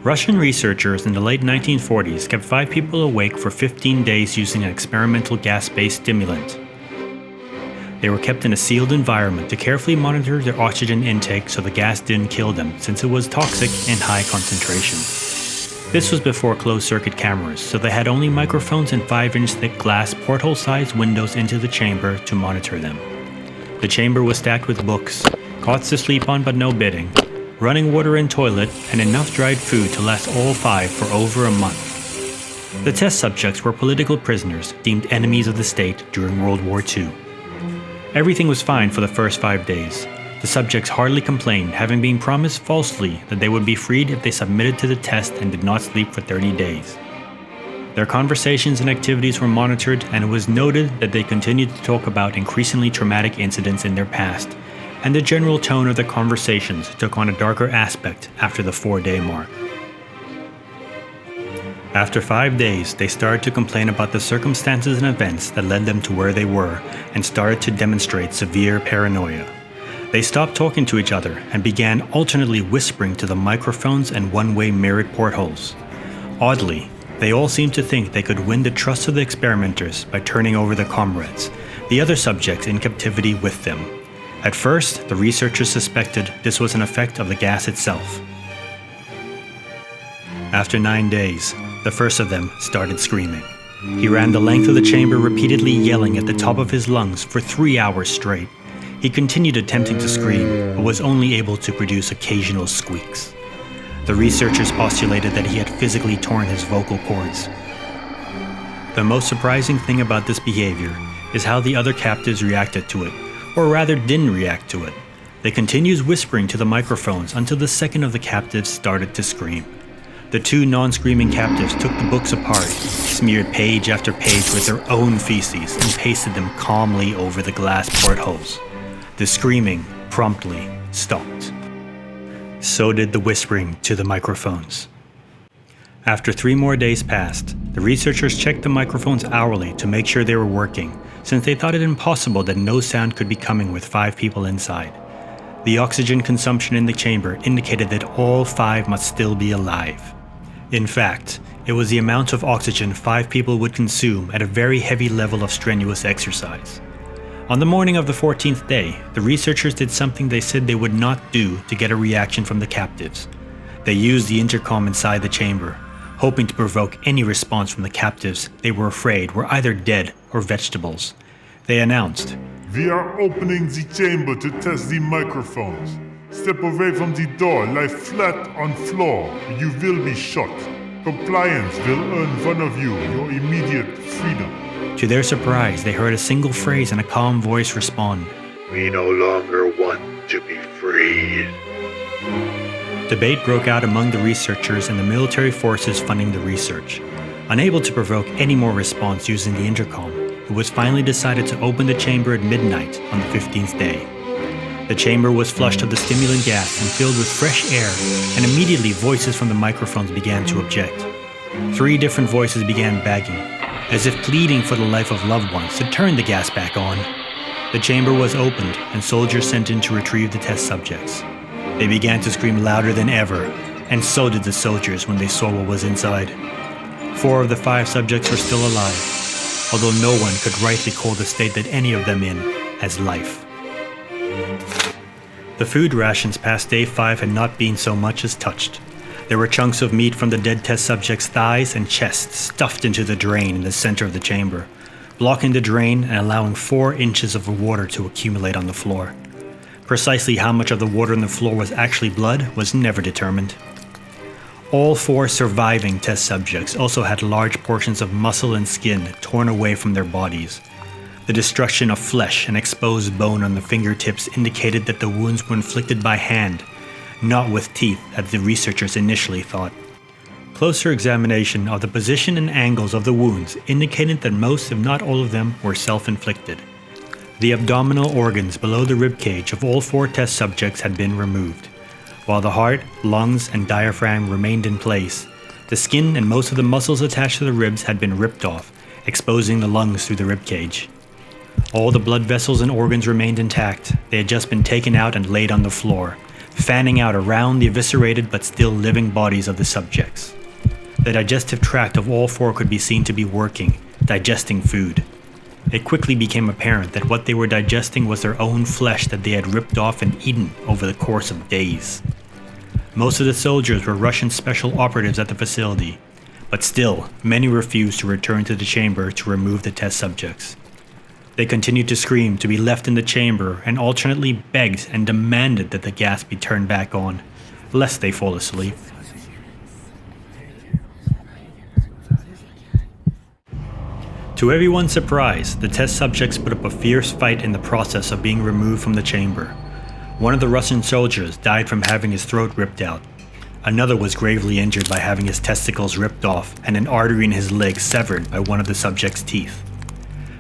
Russian researchers in the late 1940s kept 5 people awake for 15 days using an experimental gas-based stimulant. They were kept in a sealed environment to carefully monitor their oxygen intake so the gas didn't kill them, since it was toxic in high concentration. This was before closed-circuit cameras, so they had only microphones and 5-inch thick glass porthole-sized windows into the chamber to monitor them. The chamber was stacked with books, cots to sleep on but no bedding, running water and toilet, and enough dried food to last all 5 for over a month. The test subjects were political prisoners deemed enemies of the state during World War II. Everything was fine for the first 5 days. The subjects hardly complained, having been promised falsely that they would be freed if they submitted to the test and did not sleep for 30 days. Their conversations and activities were monitored, and it was noted that they continued to talk about increasingly traumatic incidents in their past, and the general tone of their conversations took on a darker aspect after the 4-day mark. After 5 days, they started to complain about the circumstances and events that led them to where they were and started to demonstrate severe paranoia. They stopped talking to each other and began alternately whispering to the microphones and one-way mirrored portholes. Oddly, they all seemed to think they could win the trust of the experimenters by turning over their comrades, the other subjects in captivity with them. At first, the researchers suspected this was an effect of the gas itself. After 9 days, the first of them started screaming. He ran the length of the chamber repeatedly yelling at the top of his lungs for 3 hours straight. He continued attempting to scream, but was only able to produce occasional squeaks. The researchers postulated that he had physically torn his vocal cords. The most surprising thing about this behavior is how the other captives reacted to it, or rather didn't react to it. They continued whispering to the microphones until the second of the captives started to scream. The 2 non-screaming captives took the books apart, smeared page after page with their own feces, and pasted them calmly over the glass portholes. The screaming promptly stopped. So did the whispering to the microphones. After 3 more days passed, the researchers checked the microphones hourly to make sure they were working, since they thought it impossible that no sound could be coming with 5 people inside. The oxygen consumption in the chamber indicated that all 5 must still be alive. In fact, it was the amount of oxygen 5 people would consume at a very heavy level of strenuous exercise. On the morning of the 14th day, the researchers did something they said they would not do to get a reaction from the captives. They used the intercom inside the chamber, hoping to provoke any response from the captives they were afraid were either dead or vegetables. They announced, "We are opening the chamber to test the microphones. Step away from the door, lie flat on floor. You will be shot. Compliance will earn one of you your immediate freedom." To their surprise, they heard a single phrase in a calm voice respond, "We no longer want to be freed." Debate broke out among the researchers and the military forces funding the research. Unable to provoke any more response using the intercom, it was finally decided to open the chamber at midnight on the 15th day. The chamber was flushed of the stimulant gas and filled with fresh air, and immediately voices from the microphones began to object. 3 different voices began begging, as if pleading for the life of loved ones, to turn the gas back on. The chamber was opened and soldiers sent in to retrieve the test subjects. They began to scream louder than ever, and so did the soldiers when they saw what was inside. 4 of the 5 subjects were still alive, although no one could rightly call the state that any of them in as life. The food rations past day 5 had not been so much as touched. There were chunks of meat from the dead test subjects' thighs and chest stuffed into the drain in the center of the chamber, blocking the drain and allowing 4 inches of water to accumulate on the floor. Precisely how much of the water on the floor was actually blood was never determined. All 4 surviving test subjects also had large portions of muscle and skin torn away from their bodies. The destruction of flesh and exposed bone on the fingertips indicated that the wounds were inflicted by hand, not with teeth as the researchers initially thought. Closer examination of the position and angles of the wounds indicated that most, if not all of them, were self-inflicted. The abdominal organs below the ribcage of all 4 test subjects had been removed. While the heart, lungs, and diaphragm remained in place, the skin and most of the muscles attached to the ribs had been ripped off, exposing the lungs through the ribcage. All the blood vessels and organs remained intact. They had just been taken out and laid on the floor, fanning out around the eviscerated but still living bodies of the subjects. The digestive tract of all four could be seen to be working, digesting food. It quickly became apparent that what they were digesting was their own flesh that they had ripped off and eaten over the course of days. Most of the soldiers were Russian special operatives at the facility, but still, many refused to return to the chamber to remove the test subjects. They continued to scream to be left in the chamber and alternately begged and demanded that the gas be turned back on, lest they fall asleep. To everyone's surprise, the test subjects put up a fierce fight in the process of being removed from the chamber. One of the Russian soldiers died from having his throat ripped out. Another was gravely injured by having his testicles ripped off and an artery in his leg severed by one of the subject's teeth.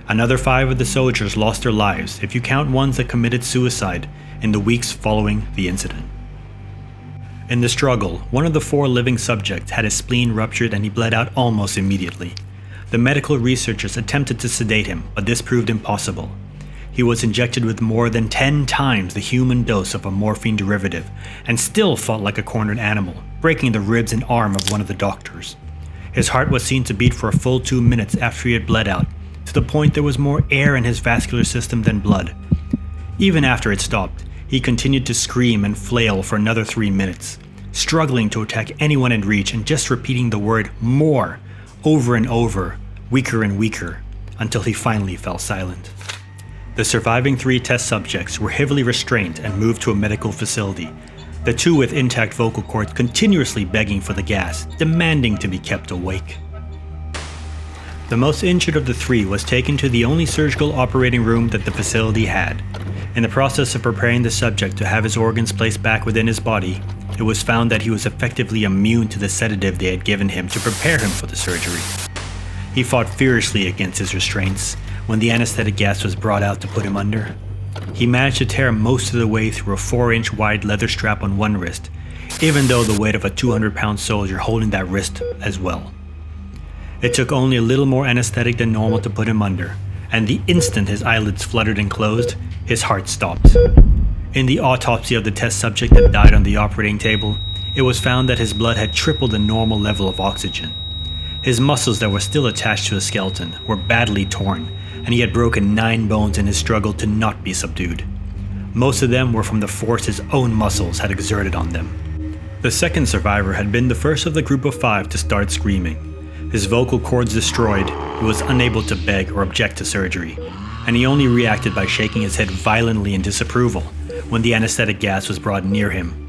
Another 5 of the soldiers lost their lives, if you count ones that committed suicide, in the weeks following the incident. In the struggle, one of the 4 living subjects had his spleen ruptured and he bled out almost immediately. The medical researchers attempted to sedate him, but this proved impossible. He was injected with more than 10 times the human dose of a morphine derivative, and still fought like a cornered animal, breaking the ribs and arm of one of the doctors. His heart was seen to beat for a full 2 minutes after he had bled out, to the point there was more air in his vascular system than blood. Even after it stopped, he continued to scream and flail for another 3 minutes, struggling to attack anyone in reach and just repeating the word "more" over and over, weaker and weaker, until he finally fell silent. The surviving 3 test subjects were heavily restrained and moved to a medical facility, the 2 with intact vocal cords continuously begging for the gas, demanding to be kept awake. The most injured of the 3 was taken to the only surgical operating room that the facility had. In the process of preparing the subject to have his organs placed back within his body, it was found that he was effectively immune to the sedative they had given him to prepare him for the surgery. He fought furiously against his restraints when the anesthetic gas was brought out to put him under. He managed to tear most of the way through a 4-inch wide leather strap on one wrist, even though the weight of a 200-pound soldier holding that wrist as well. It took only a little more anesthetic than normal to put him under, and the instant his eyelids fluttered and closed, his heart stopped. In the autopsy of the test subject that died on the operating table, it was found that his blood had tripled the normal level of oxygen. His muscles that were still attached to his skeleton were badly torn, and he had broken 9 bones in his struggle to not be subdued. Most of them were from the force his own muscles had exerted on them. The second survivor had been the first of the group of 5 to start screaming. His vocal cords destroyed, he was unable to beg or object to surgery, and he only reacted by shaking his head violently in disapproval when the anesthetic gas was brought near him.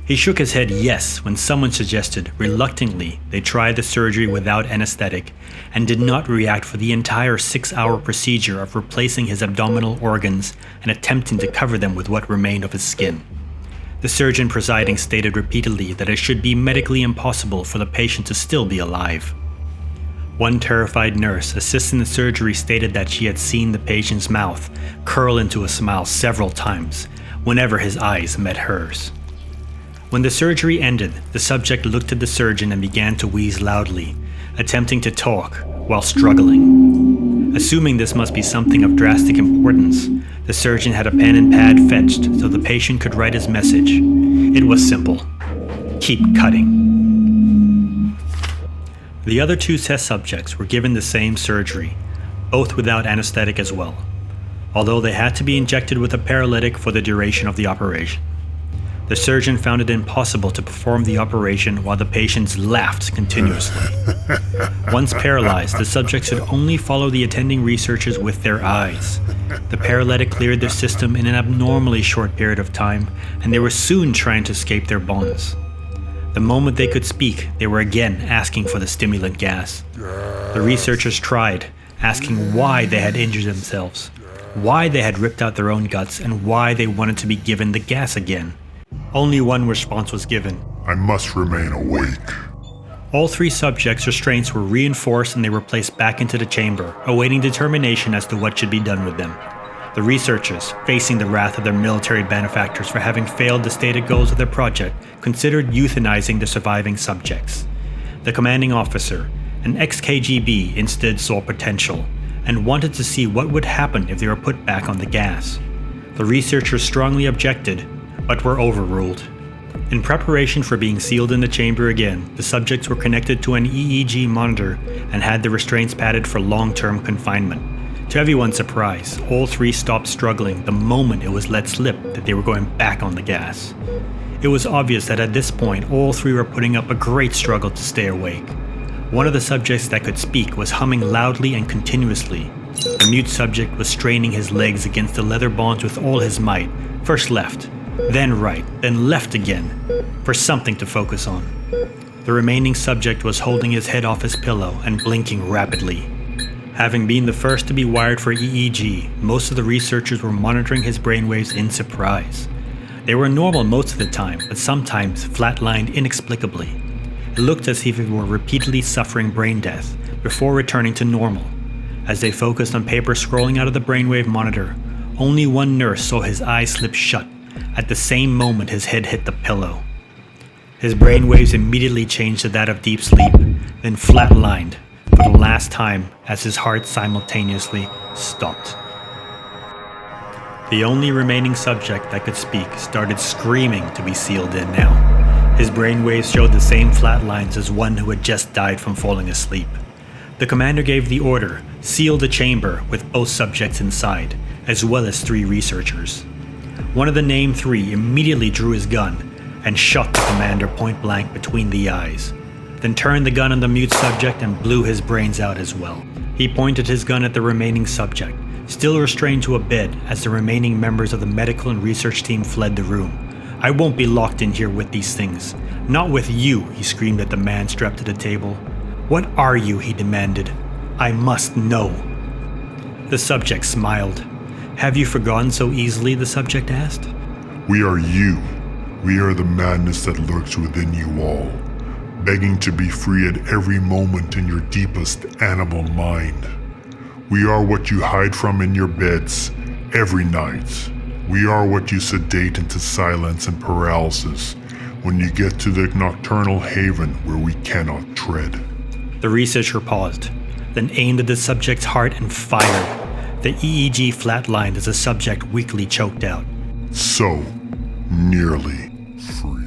He shook his head yes when someone suggested, reluctantly, they try the surgery without anesthetic, and did not react for the entire 6-hour procedure of replacing his abdominal organs and attempting to cover them with what remained of his skin. The surgeon presiding stated repeatedly that it should be medically impossible for the patient to still be alive. One terrified nurse assisting the surgery stated that she had seen the patient's mouth curl into a smile several times whenever his eyes met hers. When the surgery ended, the subject looked at the surgeon and began to wheeze loudly, attempting to talk while struggling. Assuming this must be something of drastic importance, the surgeon had a pen and pad fetched so the patient could write his message. It was simple: keep cutting. The other 2 test subjects were given the same surgery, both without anesthetic as well, although they had to be injected with a paralytic for the duration of the operation. The surgeon found it impossible to perform the operation while the patients laughed continuously. Once paralyzed, the subjects should only follow the attending researchers with their eyes. The paralytic cleared their system in an abnormally short period of time, and they were soon trying to escape their bonds. The moment they could speak, they were again asking for the stimulant gas. The researchers tried, asking why they had injured themselves, why they had ripped out their own guts, and why they wanted to be given the gas again. Only one response was given: I must remain awake. All 3 subjects' restraints were reinforced and they were placed back into the chamber, awaiting determination as to what should be done with them. The researchers, facing the wrath of their military benefactors for having failed the stated goals of their project, considered euthanizing the surviving subjects. The commanding officer, an ex-KGB, instead saw potential, and wanted to see what would happen if they were put back on the gas. The researchers strongly objected, but were overruled. In preparation for being sealed in the chamber again, the subjects were connected to an EEG monitor and had the restraints padded for long-term confinement. To everyone's surprise, all three stopped struggling the moment it was let slip that they were going back on the gas. It was obvious that at this point, all three were putting up a great struggle to stay awake. One of the subjects that could speak was humming loudly and continuously. The mute subject was straining his legs against the leather bonds with all his might, first left, then right, then left again, for something to focus on. The remaining subject was holding his head off his pillow and blinking rapidly. Having been the first to be wired for EEG, most of the researchers were monitoring his brainwaves in surprise. They were normal most of the time, but sometimes flatlined inexplicably. It looked as if he were repeatedly suffering brain death before returning to normal. As they focused on paper scrolling out of the brainwave monitor, only one nurse saw his eyes slip shut at the same moment his head hit the pillow. His brainwaves immediately changed to that of deep sleep, then flatlined for the last time as his heart simultaneously stopped. The only remaining subject that could speak started screaming to be sealed in now. His brainwaves showed the same flat lines as one who had just died from falling asleep. The commander gave the order, seal the chamber with both subjects inside, as well as 3 researchers. One of the named 3 immediately drew his gun and shot the commander point blank between the eyes, then turned the gun on the mute subject and blew his brains out as well. He pointed his gun at the remaining subject, still restrained to a bed as the remaining members of the medical and research team fled the room. "I won't be locked in here with these things. Not with you," he screamed at the man strapped to the table. "What are you?" he demanded. "I must know." The subject smiled. "Have you forgotten so easily?" the subject asked. We are you. We are the madness that lurks within you all, begging to be free at every moment in your deepest animal mind. We are what you hide from in your beds every night. We are what you sedate into silence and paralysis when you get to the nocturnal haven where we cannot tread. The researcher paused, then aimed at the subject's heart and fired. The EEG flatlined as the subject weakly choked out. So, nearly free.